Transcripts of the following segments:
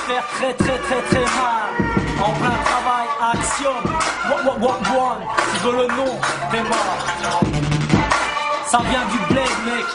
faire très très très très mal. En plein travail, action. One, tu veux le nom, t'es mort. Ça vient du bled, mec.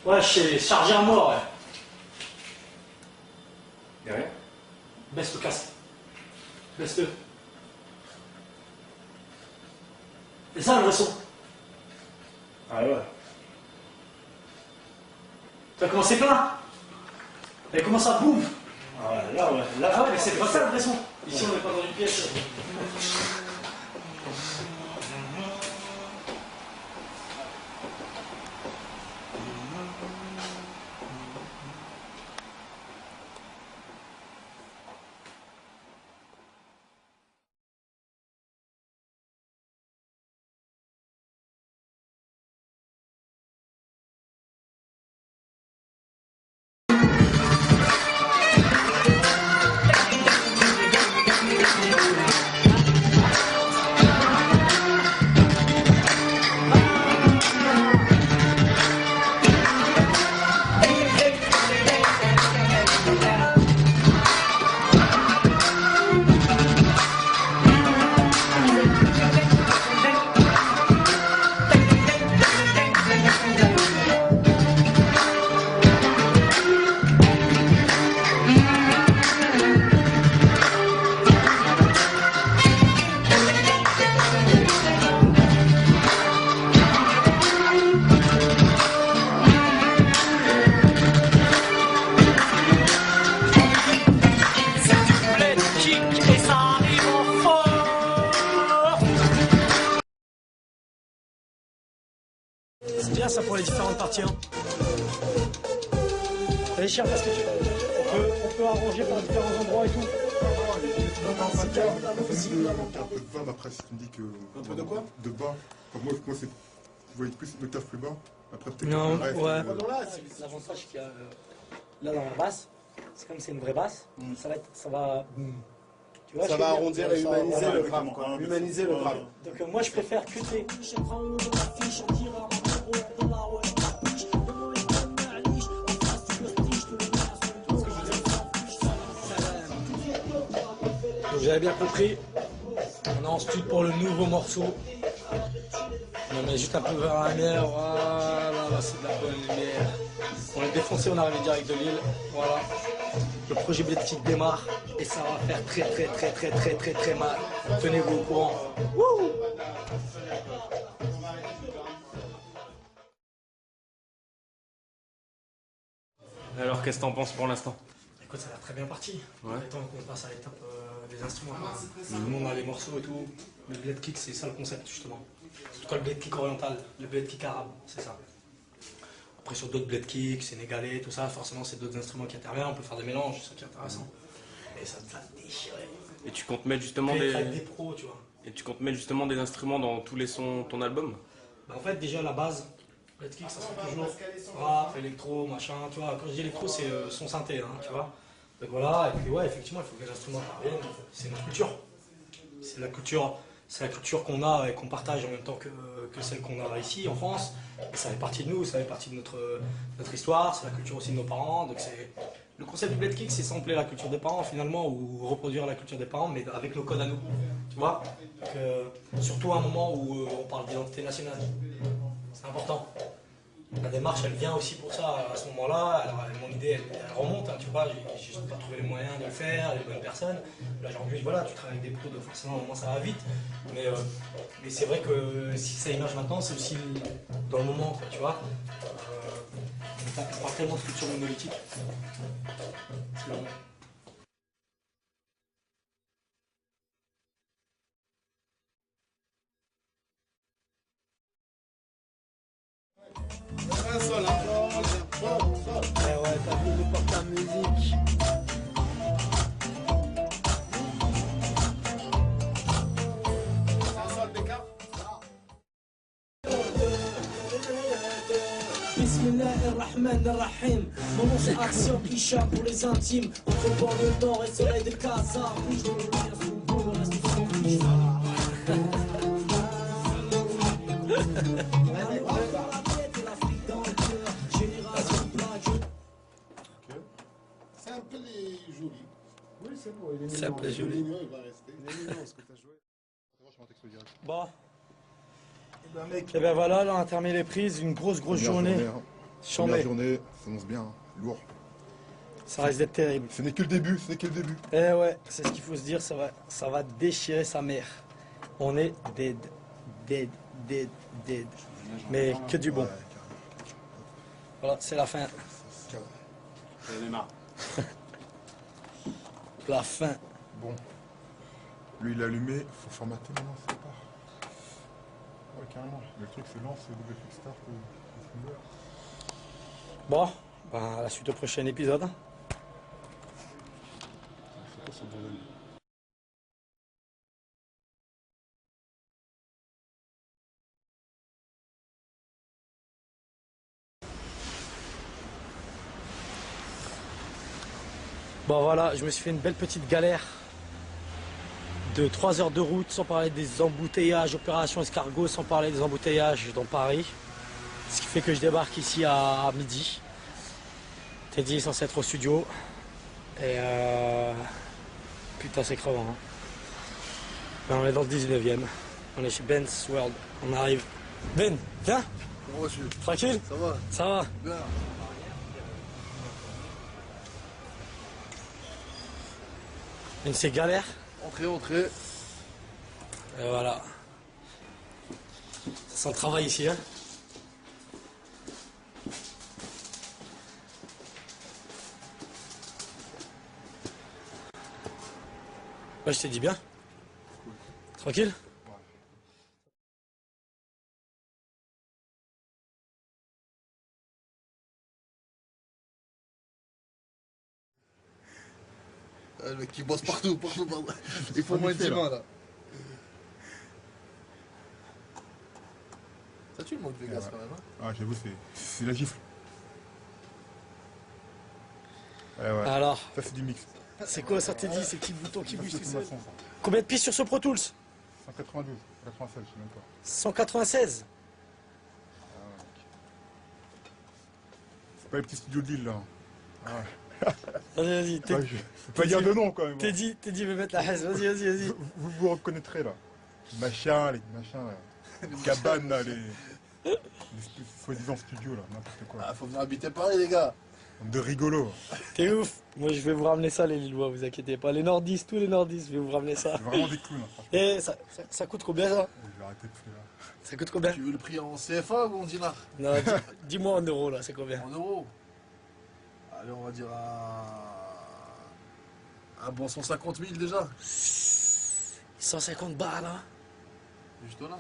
Ouais, c'est chargé à mort, ouais. Y'a rien? Baisse le casque. Baisse-le. C'est ça le vrai son. Ah ouais. Tu as commencé plein. Et comment ça boum. Ah ouais, là ouais. Là, Ah ouais, mais c'est pas ça le vrai son. Ici on n'est pas dans une pièce. C'est bien ça pour les différentes parties. Hein. Allez, cher, parce que on peut arranger par différents endroits et tout. Un peu de bas, après, si tu me dis que. Un peu de quoi? De bas. Enfin, moi c'est. Vous voyez plus le taf plus bas. Après, peut-être. Non, que ouais. L'avantage qu'il y a là dans la basse, c'est comme c'est une vraie basse, ça va. Tu vois, Ça va arrondir et humaniser le grave, quoi. Humaniser le grave. Donc moi je préfère cuter. J'avais bien compris. On est en studio pour le nouveau morceau. On met juste un peu vers l'arrière. Voilà, là c'est de la bonne lumière. On l'a défoncé, on est arrivé direct de Lille. Voilà. Le projet Bled démarre et ça va faire très mal. Tenez-vous au courant. Wouh. Alors, qu'est-ce que t'en penses pour l'instant? Écoute, ça a l'air très bien parti. Ouais. Attends qu'on passe à l'étape des instruments. Nous on a les morceaux et tout. Le bled kick, c'est ça le concept justement. En tout cas le bled kick oriental, le bled kick arabe, c'est ça. Après sur d'autres bled kick, sénégalais, tout ça, forcément c'est d'autres instruments qui interviennent, on peut faire des mélanges, c'est ça qui est intéressant. Et ça va déchirer. Et tu comptes mettre justement des pros, tu vois. Et tu comptes mettre justement des instruments dans tous les sons de ton album? Bah, en fait déjà la base, bled kick ça sera toujours rap, électro, machin, tu vois. Quand je dis électro c'est son synthé, hein, tu vois. Donc voilà, et puis ouais, effectivement, il faut que les instruments interviennent, c'est notre culture. C'est la culture qu'on a et qu'on partage en même temps que celle qu'on a ici en France. Et ça fait partie de nous, ça fait partie de notre histoire, c'est la culture aussi de nos parents. Donc le concept du bled kick, c'est sampler la culture des parents finalement, ou reproduire la culture des parents, mais avec nos codes à nous. Tu vois. Donc, surtout à un moment où on parle d'identité nationale. C'est important. La démarche, elle vient aussi pour ça à ce moment-là. Alors, mon idée, elle remonte, hein, tu vois. J'ai juste pas trouvé les moyens de le faire, les bonnes personnes. Là, aujourd'hui, voilà, tu travailles avec des pros, donc forcément, au moment, ça va vite. Mais c'est vrai que si ça émerge maintenant, c'est aussi dans le moment, quoi, tu vois. On parle tellement de culture monolithique. C'est normal. Un seul, hein. Bismillahirrahmanirrahim. Mon nom c'est Action Kisha pour les intimes. Entre banlieue nord et soleil de Casa. Rouge dans le lien, sous le bout, le reste sans fiche. C'est un peu les jolis. Oui, c'est bon, il est C'est un peu joli. Il va rester. Il est mignon ce que tu as joué. Bon, Eh ben, mec, et ben voilà, là on a terminé les prises. Une grosse journée. Première Chambé. journée, ça annonce bien, hein. Lourd. Ça risque d'être terrible. Ce n'est que le début, ce n'est que le début. Eh ouais, c'est ce qu'il faut se dire, ça va déchirer sa mère. On est dead. Mais que du bon. Ouais, Voilà, c'est la fin. carrément. J'en ai marre. La fin. Bon. Lui, il a allumé, il faut formater maintenant, c'est part. Ouais, carrément. Mais le truc, c'est lance, c'est double quick start, Bon, ben, à la suite au prochain épisode. c'est quoi ce bordel? Bon voilà, je me suis fait une belle petite galère de 3 heures de route, sans parler des embouteillages, opération escargot, sans parler des embouteillages dans Paris. Ce qui fait que je débarque ici à midi. Teddy est censé être au studio. Et putain c'est crevant. Hein. Ben, on est dans le 19e. On est chez Ben's World. On arrive. Ben, viens. Comment vas-tu? Tranquille. Ça va? Ça va. Bien. Une c'est galère. Entrez. Et voilà. Ça sent le travail ici. Hein. Ouais, je t'ai dit bien. Tranquille. Le mec qui bosse partout. Il faut moins de 10 mains là. Ça tue le manque de Vegas quand même. Hein. Ah, j'avoue, c'est la gifle. Ouais. Alors, Ça, c'est du mix. c'est quoi ça t'es dit, ces petits boutons qui bougent tout seuls? 100, Combien de pistes sur ce Pro Tools? 192, 96, je sais même pas. 196. C'est pas les petits studios de Lille là. Vas-y, Ouais, je peux pas dire de nom quand même. T'es dit, je vais mettre la haise. Vas-y. Vous reconnaîtrez là. Les machins là. Les cabanes là, les soi-disant studios là, n'importe quoi. Ah, faut venir habiter Paris les gars. De rigolos. T'es ouf. Moi, je vais vous ramener ça, les Lillois, vous inquiétez pas. Les nordistes, tous les nordistes, je vais vous ramener ça. C'est vraiment des clowns, hein, franchement. Et ça coûte combien ça? Je vais arrêter de faire là. Ça coûte combien? Tu veux le prix en CFA ou en dinars? Non, dis-moi en euros là, c'est combien? En euros. Allez, on va dire un bon 150 000 déjà. 150 balles, hein? Juste là.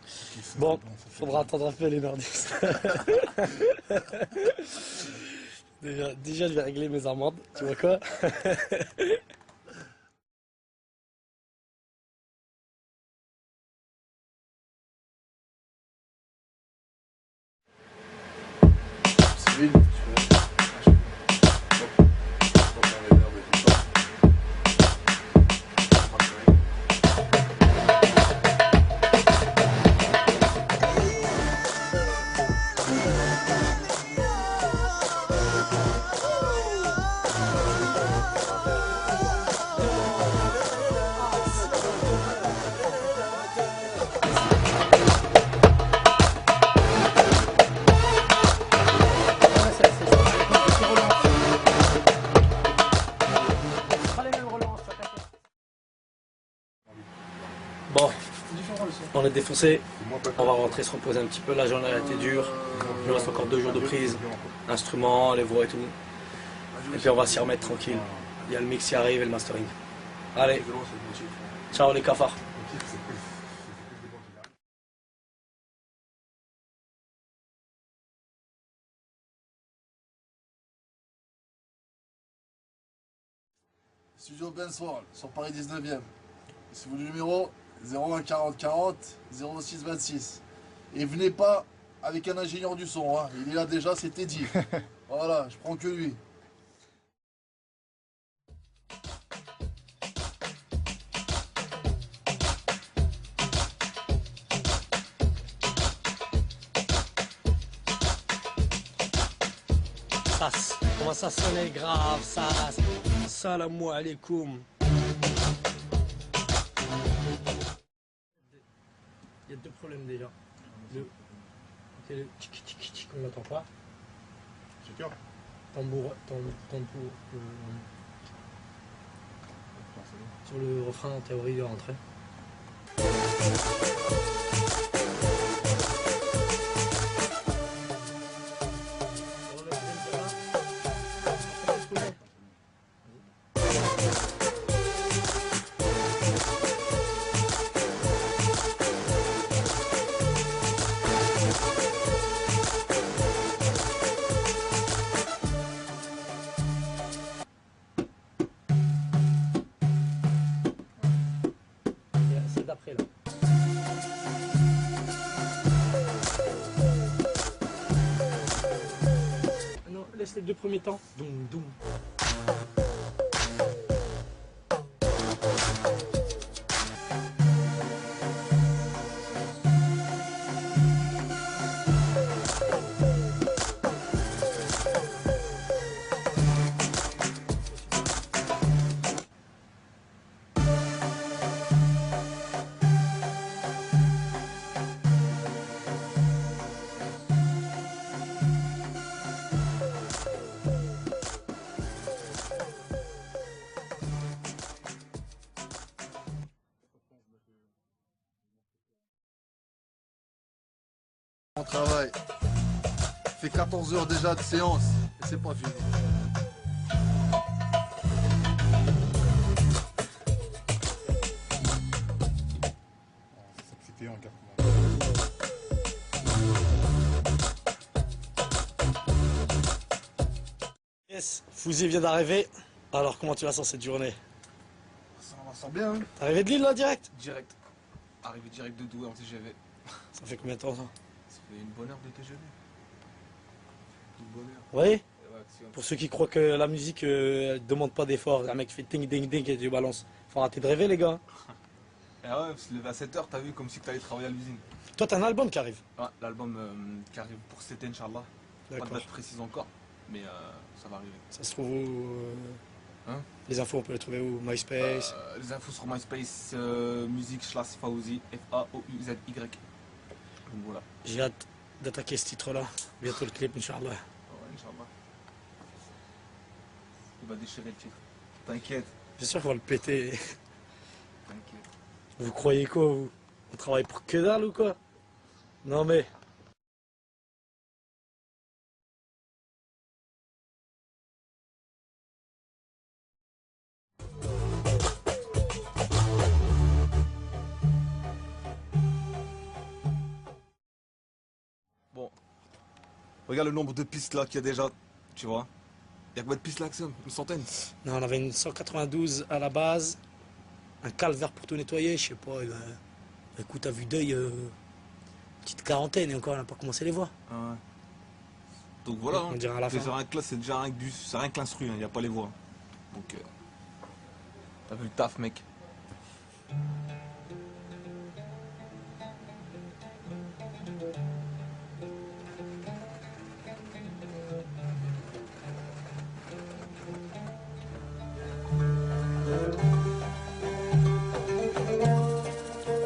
Ok, ça, Bon, c'est ça fait faudra attendre un peu les nordistes. déjà, je vais régler mes amendes, tu vois quoi? C'est vide, tu Bon, on est défoncé. On va rentrer se reposer un petit peu. La journée a été dure. Il nous reste encore 2 jours de prise. Instruments, les voix et tout. Et puis on va s'y remettre tranquille. Il y a le mix qui arrive et le mastering. Allez, ciao les cafards. Studio Ben's World sur Paris 19e. Si vous voulez le numéro 01 40 40 06 26. Et venez pas avec un ingénieur du son, hein. Il est là déjà, c'était dit. Voilà, je prends que lui. Sas. Comment ça sonnait grave, Sas. Salam alaikum. Il y a deux problèmes déjà. Le tchik tchik tchik, on l'entend pas. J'ai peur. Tambour, sur le refrain en théorie de rentrer. C'est d'après là. Ah non, laisse les deux premiers temps. Doum doum. On travaille. Fait 14 heures déjà de séance. Et c'est pas fini. C'est ça que c'était en garde. Yes, Fouzi vient d'arriver. Alors comment tu vas sur cette journée? Ça va sent bien, hein. T'es arrivé de Lille là direct? Direct. Arrivé direct de Douai en TGV. Ça fait combien de temps ça? Ça fait une bonne heure de TGV. Une bonne heure. Oui. Ouais, Pour ceux qui croient que la musique elle demande pas d'effort, un mec fait ding ding ding et tu balances. Faut arrêter de rêver les gars. Ah ouais, se lever à 7h, t'as vu comme si t'allais travailler à l'usine. Toi t'as un album qui arrive. Ouais, l'album qui arrive pour cet été, Inch'Allah. Pas de D'accord. date précise encore, mais ça va arriver. Ça se trouve où Hein? Les infos on peut les trouver où? MySpace. Les infos sur MySpace, musique slash Fauzi, F-A-O-U-Z-Y. Donc voilà. J'ai hâte d'attaquer ce titre là. Bientôt le clip Inch'Allah. Ouais, Inch'Allah. Il va déchirer le titre. T'inquiète, Bien sûr qu'on va le péter. t'inquiète. Vous croyez quoi vous? On travaille pour que dalle ou quoi? Non mais. Bon, regarde le nombre de pistes là qu'il y a déjà, tu vois. Il y a combien de pistes là, Axel? Une centaine? Non, on avait une 192 à la base. Un calvaire pour tout nettoyer, je sais pas. Écoute, à vue d'œil, petite quarantaine et encore on n'a pas commencé les voies. Ah ouais. Donc voilà, On dira à la fin. faire un classe, c'est déjà rien que l'instru, il n'y a pas les voix. Donc, t'as vu le taf, mec.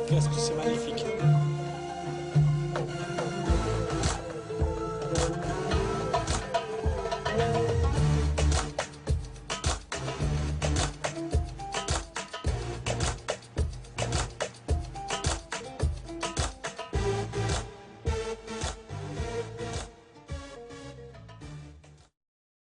Qu'est-ce que c'est magnifique.